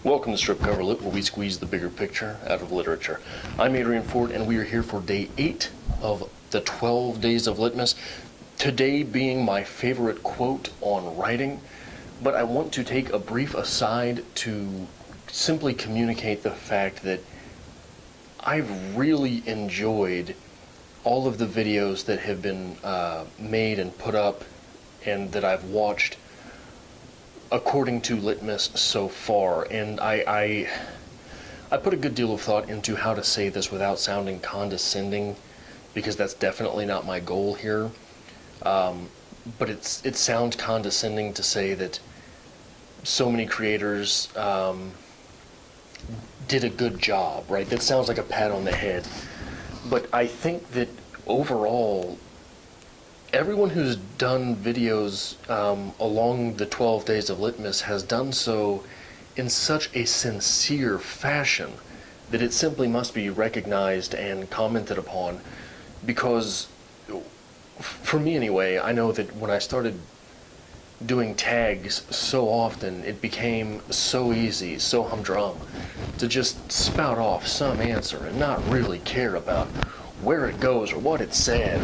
Welcome to Strip Cover Lit, where we squeeze the bigger picture out of literature. I'm Adrian Ford, and we are here for day 8 of the 12 days of Litmus. Today being my favorite quote on writing, but I want to take a brief aside to simply communicate the fact that I've really enjoyed all of the videos that have been made and put up and that I've watched according to Litmus so far, and I put a good deal of thought into how to say this without sounding condescending, because that's definitely not my goal here. But it sounds condescending to say that so many creators did a good job, right? That sounds like a pat on the head. But I think that overall, everyone who's done videos along the 12 days of Litmus has done so in such a sincere fashion that it simply must be recognized and commented upon, because for me anyway, I know that when I started doing tags so often, it became so easy, so humdrum, to just spout off some answer and not really care about where it goes or what it said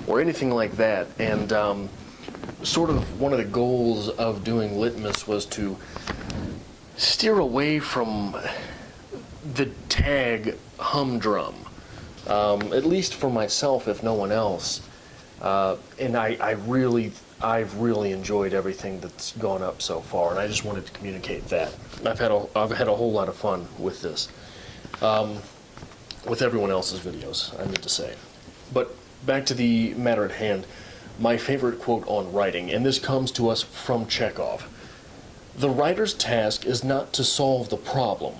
or anything like that. And sort of one of the goals of doing Litmus was to steer away from the tag humdrum, at least for myself, if no one else. And I've really enjoyed everything that's gone up so far, and I just wanted to communicate that. I've had a whole lot of fun with this, with everyone else's videos, I need to say. But back to the matter at hand, my favorite quote on writing, and this comes to us from Chekhov. The writer's task is not to solve the problem,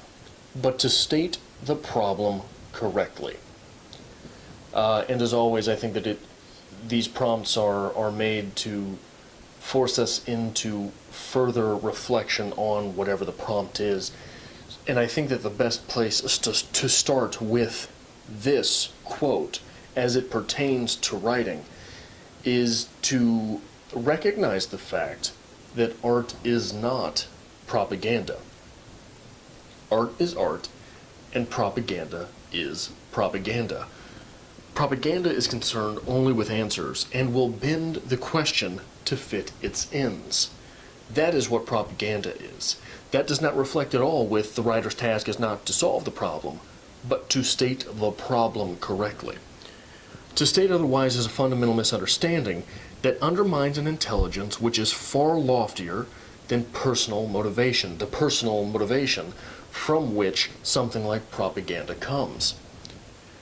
but to state the problem correctly. And as always, I think that these prompts are made to force us into further reflection on whatever the prompt is. And I think that the best place is to start with this quote as it pertains to writing is to recognize the fact that art is not propaganda. Art is art, and propaganda is propaganda. Propaganda is concerned only with answers and will bend the question to fit its ends. That is what propaganda is. That does not reflect at all with the writer's task is not to solve the problem, but to state the problem correctly. To state otherwise is a fundamental misunderstanding that undermines an intelligence which is far loftier than personal motivation, the personal motivation from which something like propaganda comes.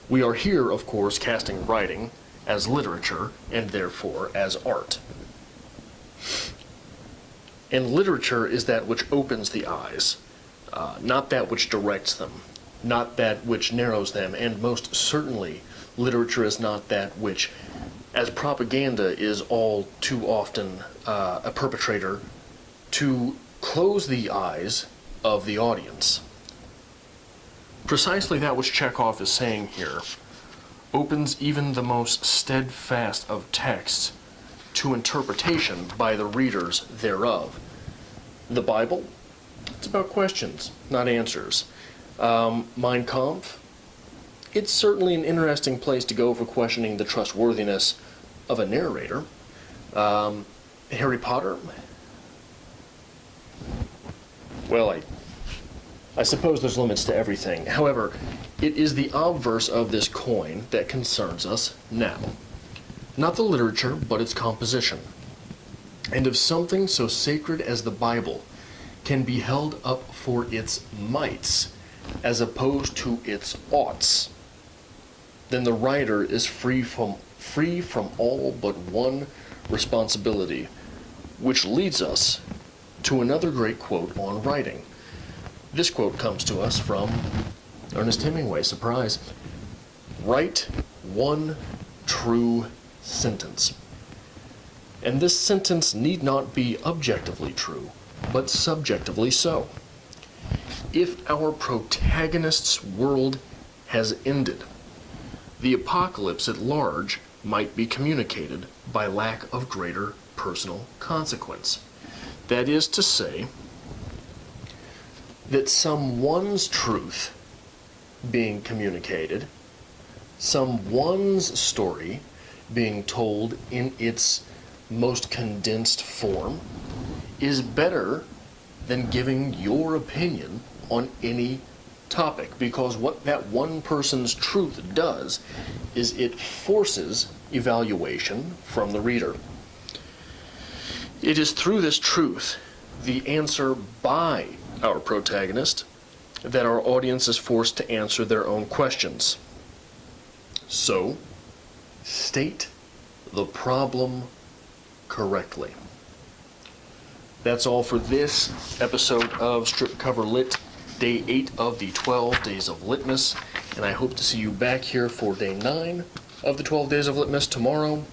We are here, of course, casting writing as literature and therefore as art. And literature is that which opens the eyes, not that which directs them, not that which narrows them, and most certainly literature is not that which, as propaganda is all too often a perpetrator, to close the eyes of the audience. Precisely that which Chekhov is saying here opens even the most steadfast of texts to interpretation by the readers thereof. The Bible, it's about questions, not answers. Mein Kampf, it's certainly an interesting place to go for questioning the trustworthiness of a narrator. Harry Potter, well, I suppose there's limits to everything. However, it is the obverse of this coin that concerns us now. Not the literature, but its composition. And if something so sacred as the Bible can be held up for its mights, as opposed to its oughts, then the writer is free from all but one responsibility, which leads us to another great quote on writing. This quote comes to us from Ernest Hemingway, surprise. Write one true sentence. And this sentence need not be objectively true, but subjectively so. If our protagonist's world has ended, the apocalypse at large might be communicated by lack of greater personal consequence. That is to say, that someone's truth being communicated, someone's story being told in its most condensed form, is better than giving your opinion on any topic, because what that one person's truth does is it forces evaluation from the reader. It is through this truth, the answer by our protagonist, that our audience is forced to answer their own questions. So, state the problem correctly. That's all for this episode of Strip Cover Lit, Day 8 of the 12 Days of Litmus, and I hope to see you back here for Day 9 of the 12 Days of Litmus tomorrow,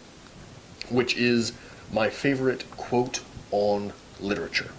which is my favorite quote on literature.